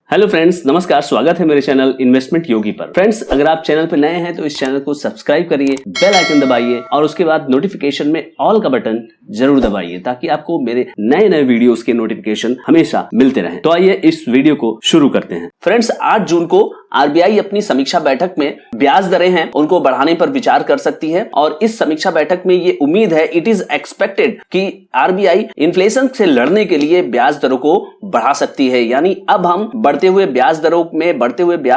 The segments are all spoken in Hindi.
हेलो फ्रेंड्स, नमस्कार। स्वागत है मेरे चैनल इन्वेस्टमेंट योगी पर। फ्रेंड्स, अगर आप चैनल पर नए हैं तो इस चैनल को सब्सक्राइब करिए, बेल आइकन दबाइए और उसके बाद नोटिफिकेशन में ऑल का बटन जरूर दबाइए ताकि आपको मेरे नए नए वीडियोस के नोटिफिकेशन हमेशा मिलते रहें। तो आइए इस वीडियो को शुरू करते हैं। फ्रेंड्स, 8 जून को आरबीआई अपनी समीक्षा बैठक में ब्याज दरें हैं उनको बढ़ाने पर विचार कर सकती है और इस समीक्षा बैठक में ये उम्मीद है, इट इज एक्सपेक्टेड कि आरबीआई इन्फ्लेशन से लड़ने के लिए ब्याज दरों को बढ़ा सकती है। यानी अब हम बढ़ते हुए ब्याज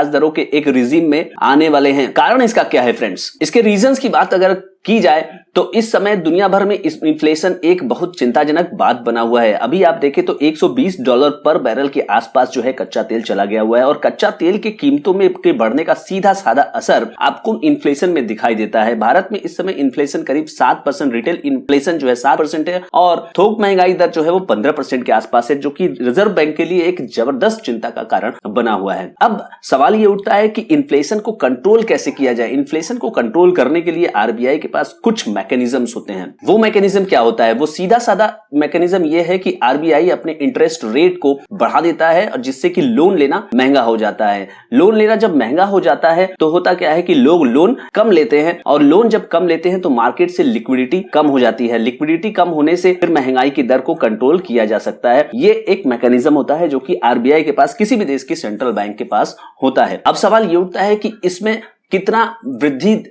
दरों के एक रिजीम में आने वाले हैं। कारण इसका क्या है फ्रेंड्स? इसके रीजंस की बात अगर की जाए तो इस समय दुनिया भर में इस इन्फ्लेशन एक बहुत चिंताजनक बात बना हुआ है। अभी आप देखें तो $120 पर बैरल के आसपास जो है कच्चा तेल चला गया हुआ है और कच्चा तेल की कीमतों में के बढ़ने का सीधा साधा असर आपको इन्फ्लेशन में दिखाई देता है। भारत में इस समय इन्फ्लेशन करीब 7%, रिटेल इन्फ्लेशन जो है 7% है और थोक महंगाई दर जो है वो 15% के आसपास है, जो कि रिजर्व बैंक के लिए एक जबरदस्त चिंता का कारण बना हुआ है। अब सवाल ये उठता है कि इन्फ्लेशन को कंट्रोल कैसे किया जाए। इन्फ्लेशन को कंट्रोल करने के लिए आरबीआई के पास कुछ मैकेनिज्म्स होते हैं। वो मैकेनिज्म क्या होता है? वो सीधा साधा मैकेनिज्म ये है कि आरबीआई अपने इंटरेस्ट रेट को बढ़ा देता है और जिससे कि लोन लेना महंगा हो जाता है। लोन लेना जब महंगा हो जाता है तो होता क्या है कि लोग लोन कम लेते हैं और लोन जब कम लेते हैं तो मार्केट से लिक्विडिटी कम हो जाती है। लिक्विडिटी कम होने से फिर महंगाई की दर को कंट्रोल किया जा सकता है। ये एक मैकेनिज्म होता है जो कि आरबीआई के पास, किसी भी देश की सेंट्रल बैंक के पास होता है। अब सवाल ये उठता है कि इसमें कितना वृद्धि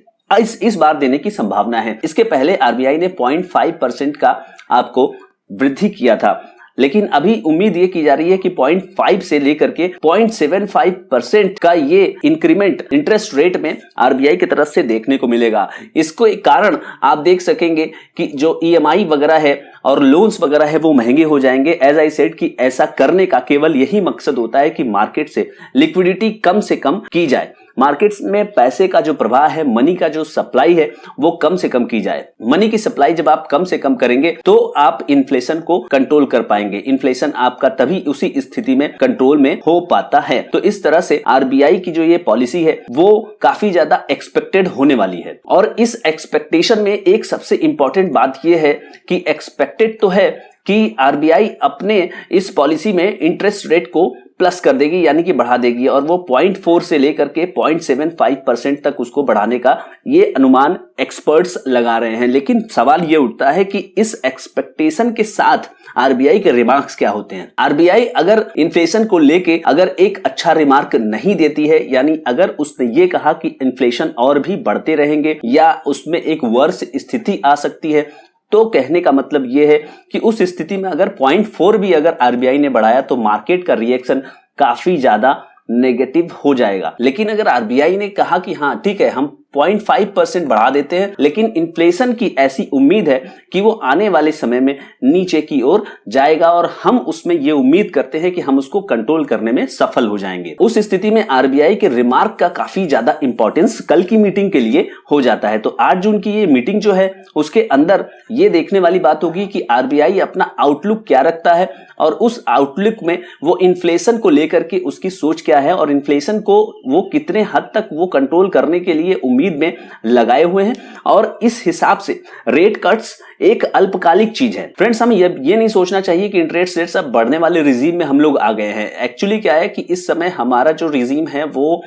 इस बार देने की संभावना है। इसके पहले आरबीआई ने 0.5% का आपको वृद्धि किया था, लेकिन अभी उम्मीद ये की जा रही है कि 0.5 से लेकर के 0.75% का ये इंक्रीमेंट इंटरेस्ट रेट में आरबीआई की तरफ से देखने को मिलेगा। इसको एक कारण आप देख सकेंगे कि जो ईएमआई वगैरह है और लोन्स वगैरह है वो महंगे हो जाएंगे। एज आई सेड कि ऐसा करने का केवल यही मकसद होता है कि मार्केट से लिक्विडिटी कम से कम की जाए। मार्केट्स में पैसे का जो प्रवाह है, मनी का जो सप्लाई है वो कम से कम की जाए। मनी की सप्लाई जब आप कम से कम करेंगे तो आप इन्फ्लेशन को कंट्रोल कर पाएंगे। इन्फ्लेशन आपका तभी उसी स्थिति में कंट्रोल में हो पाता है। तो इस तरह से आरबीआई की जो ये पॉलिसी है वो काफी ज्यादा एक्सपेक्टेड होने वाली है और इस एक्सपेक्टेशन में एक सबसे इंपॉर्टेंट बात यह है कि एक्सपेक्टेड तो है कि आरबीआई अपने इस पॉलिसी में इंटरेस्ट रेट को प्लस कर देगी, यानी कि बढ़ा देगी और वो 0.4 से लेकर के 0.75% तक उसको बढ़ाने का ये अनुमान एक्सपर्ट्स लगा रहे हैं। लेकिन सवाल ये उठता है कि इस एक्सपेक्टेशन के साथ आरबीआई के रिमार्क्स क्या होते हैं। आरबीआई अगर इन्फ्लेशन को लेके अगर एक अच्छा रिमार्क नहीं देती है, यानी अगर उसने ये कहा कि इन्फ्लेशन और भी बढ़ते रहेंगे या उसमें एक वर्ष स्थिति आ सकती है, तो कहने का मतलब यह है कि उस स्थिति में अगर 0.4 भी अगर आरबीआई ने बढ़ाया तो मार्केट का रिएक्शन काफी ज्यादा नेगेटिव हो जाएगा। लेकिन अगर आरबीआई ने कहा कि हाँ ठीक है, हम 0.5% बढ़ा देते हैं, लेकिन इन्फ्लेशन की ऐसी उम्मीद है कि वो आने वाले समय में नीचे की ओर जाएगा और हम उसमें ये उम्मीद करते हैं कि हम उसको कंट्रोल करने में सफल हो जाएंगे। उस स्थिति में आरबीआई के रिमार्क का काफी ज्यादा इंपॉर्टेंस कल की मीटिंग के लिए हो जाता है। तो 8 जून की ये मीटिंग जो है उसके अंदर ये देखने वाली बात होगी कि आरबीआई अपना आउटलुक क्या रखता है और उस आउटलुक में वो इन्फ्लेशन को लेकर के उसकी सोच क्या है और इन्फ्लेशन को वो कितने हद तक वो कंट्रोल करने के लिए उम्मीद में लगाए हुए हैं। और इस हिसाब से रेट कट्स एक अल्पकालिक चीज है। फ्रेंड्स, हमें ये नहीं सोचना चाहिए कि इंटरेस्ट रेट्स अब बढ़ने वाले रिजीम में हम लोग आ गए हैं। एक्चुअली क्या है कि इस समय हमारा जो रिजीम है वो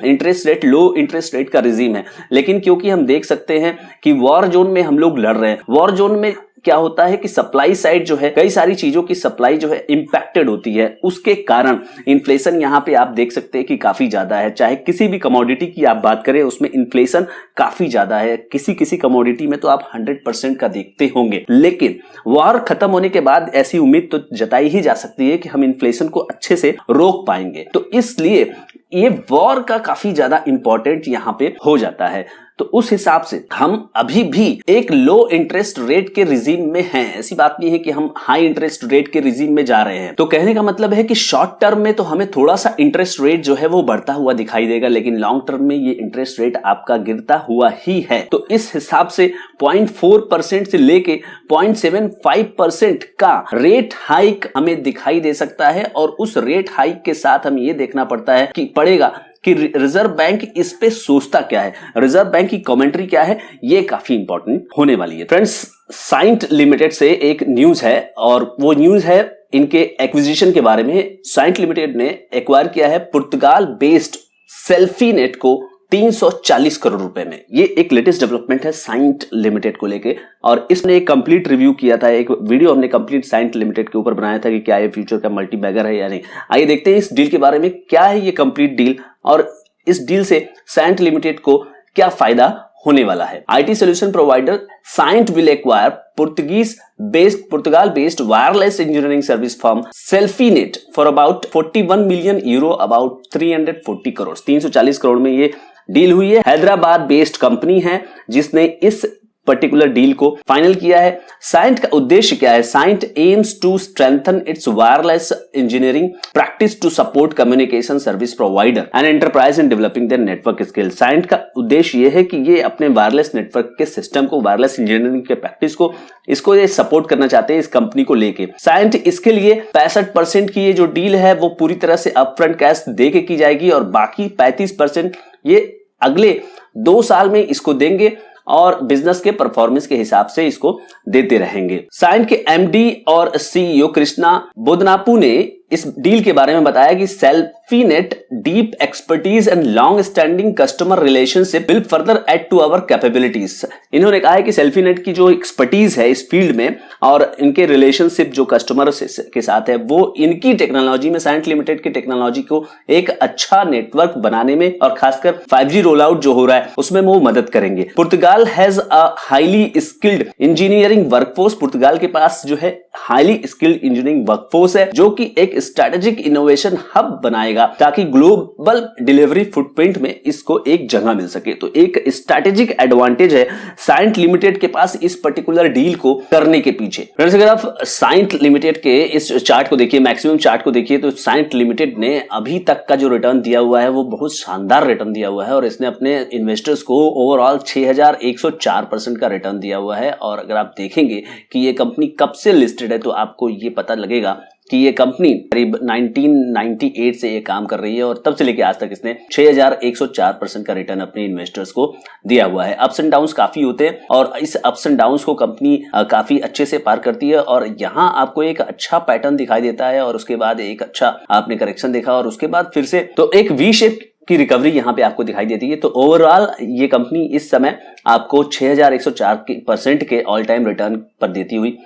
लो इंटरेस्ट रेट का रिजीम है, लेकिन क्योंकि हम देख सकते हैं कि वॉर जोन में हम लोग लड़ रहे हैं। वॉर जोन में क्या होता है कि सप्लाई साइड जो है, कई सारी चीजों की सप्लाई जो है इंपैक्टेड होती है, उसके कारण इन्फ्लेशन यहां पे आप देख सकते हैं कि काफी ज्यादा है। चाहे किसी भी कमोडिटी की आप बात करें उसमें इन्फ्लेशन काफी ज्यादा है। किसी कमोडिटी में तो आप 100% का देखते होंगे। लेकिन वॉर खत्म होने के बाद ऐसी उम्मीद तो जताई ही जा सकती है कि हम इन्फ्लेशन को अच्छे से रोक पाएंगे। तो इसलिए ये वॉर का काफी ज्यादा इंपॉर्टेंट यहां पे हो जाता है। तो उस हिसाब से हम अभी भी एक लो इंटरेस्ट रेट के रिजीम में हैं। ऐसी बात नहीं है कि हम हाई इंटरेस्ट रेट के रिजीम में जा रहे हैं। तो कहने का मतलब है कि शॉर्ट टर्म में तो हमें थोड़ा सा इंटरेस्ट रेट जो है वो बढ़ता हुआ दिखाई देगा, लेकिन लॉन्ग टर्म में ये इंटरेस्ट रेट आपका गिरता हुआ ही है। तो इस हिसाब से 0.4% से लेके 0.75% का रेट हाइक हमें दिखाई दे सकता है और उस रेट हाइक के साथ हमें ये देखना पड़ता है कि पड़ेगा कि रिजर्व बैंक इस पे सोचता क्या है, रिजर्व बैंक की कमेंट्री क्या है, ये काफी इंपॉर्टेंट होने वाली है। फ्रेंड्स, साइंट लिमिटेड से एक न्यूज है और वो न्यूज है इनके एक्विजिशन के बारे में। साइंट लिमिटेड ने एक्वायर किया है पुर्तगाल बेस्ड सेल्फीनेट को 340 करोड़ रुपए में। ये एक लेटेस्ट डेवलपमेंट है साइंट लिमिटेड को लेके, और इसने एक कंप्लीट रिव्यू किया था, एक वीडियो हमने कंप्लीट साइंट लिमिटेड के ऊपर बनाया था कि क्या ये फ्यूचर का मल्टी बैगर है या नहीं। आइए देखते हैं इस डील के बारे में, क्या है ये कंप्लीट डील और इस डील से साइंट लिमिटेड को क्या फायदा होने वाला है। IT solution provider Cyient will acquire पुर्तगाल based wireless engineering service firm Celfinet for about 41 million euro, about 340 crore. 340 crore में ये डील हुई है। हैदराबाद बेस्ड कंपनी है जिसने इस पर्टिकुलर डील को फाइनल किया है। साइंट का उद्देश्य क्या है? Cyient aims to strengthen its wireless engineering practice to support communication service provider and enterprise in developing their network skill. Cyient का उद्देश्य यह है कि ये अपने वायरलेस नेटवर्क के सिस्टम को, वायरलेस इंजीनियरिंग के प्रैक्टिस को, इसको ये सपोर्ट करना चाहते हैं इस कंपनी को लेके। साइंट इसके लिए 65% की ये जो डील है वो पूरी तरह से अपफ्रंट कैश दे के की जाएगी और बाकी 35% ये अगले 2 साल में इसको देंगे और बिजनेस के परफॉर्मेंस के हिसाब से इसको देते रहेंगे। साइंट के एमडी और सीईओ कृष्णा बोदनापू ने इस डील के बारे में बताया कि Celfinet deep expertise and long standing customer relationship will further add to our capabilities. इन्होंने कहा है कि सेल्फीनेट की जो एक्सपर्टीज है इस फील्ड में और इनके रिलेशनशिप जो कस्टमर के साथ है वो इनकी टेक्नोलॉजी में, साइंट लिमिटेड की टेक्नोलॉजी को एक अच्छा नेटवर्क बनाने में और खासकर 5G रोल आउट जो हो रहा है उसमें वो मदद करेंगे। पुर्तगाल has a highly skilled engineering workforce. पुर्तगाल के पास जो है हाईली स्किल्ड इंजीनियरिंग वर्कफोर्स है जो कि एक स्ट्रेटेजिक इनोवेशन हब बनाएगा ताकि ग्लोबल डिलीवरी फुटप्रिंट में इसको एक जगह मिल सके। तो एक स्ट्रेटेजिक एडवांटेज है साइंट लिमिटेड के पास इस पर्टिकुलर डील को करने के पीछे। फ्रेंड्स, अगर आप साइंट लिमिटेड के इस चार्ट को देखिए, मैक्सिमम चार्ट को देखिए, तो साइंट लिमिटेड ने अभी तक का जो रिटर्न दिया हुआ है वो बहुत शानदार रिटर्न दिया हुआ है और इसने अपने इन्वेस्टर्स को ओवरऑल 6104% का रिटर्न दिया हुआ है। और अगर आप देखेंगे कि ये कंपनी कब से लिस्टेड है तो आपको ये पता लगेगा कि ये कंपनी करीब 1998 से ये काम कर रही है और तब से लेके आज तक इसने 6104% का रिटर्न अपने इन्वेस्टर्स को दिया हुआ है। अप्स एंड डाउन्स काफी होते हैं और इस अप्स एंड डाउन्स को कंपनी काफी अच्छे से पार करती है और यहाँ आपको एक अच्छा पैटर्न दिखाई देता है और उसके बाद एक अच्छा आपने करेक्शन देखा और उसके बाद फिर से तो एक वी शेप की रिकवरी यहाँ पे आपको दिखाई देती है। तो ओवरऑल ये कंपनी इस समय आपको 6104% के ऑल टाइम रिटर्न पर देती हुई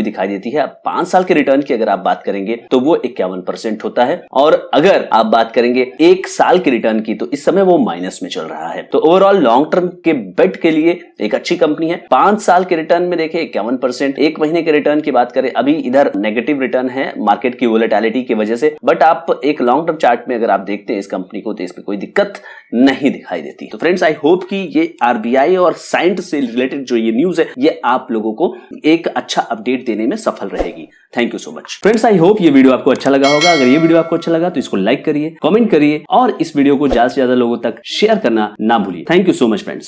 दिखाई देती है। अब 5 साल के रिटर्न की अगर आप बात करेंगे तो वो 51% होता है और अगर आप बात करेंगे 1 साल के रिटर्न की तो इस समय वो माइनस में चल रहा है। तो ओवरऑल लॉन्ग टर्म के बेट के लिए एक अच्छी कंपनी है। 5 साल के रिटर्न में देखें 51%, 1 महीने के रिटर्न की बात करें अभी इधर नेगेटिव रिटर्न है मार्केट की वोलेटिलिटी की वजह से, बट आप एक लॉन्ग टर्म चार्ट में अगर आप देखते हैं इस कंपनी को तो इसमें कोई दिक्कत नहीं दिखाई देती। तो फ्रेंड्स, आई होप कि ये आरबीआई और साइंट से रिलेटेड जो ये न्यूज है ये आप लोगों को एक अच्छा अपडेट देने में सफल रहेगी। Thank you so much friends, I hope ये वीडियो आपको अच्छा लगा होगा। अगर ये वीडियो आपको अच्छा लगा तो इसको लाइक करिए, कमेंट करिए और इस वीडियो को ज्यादा से ज्यादा लोगों तक शेयर करना ना भूलिए। Thank you so much friends.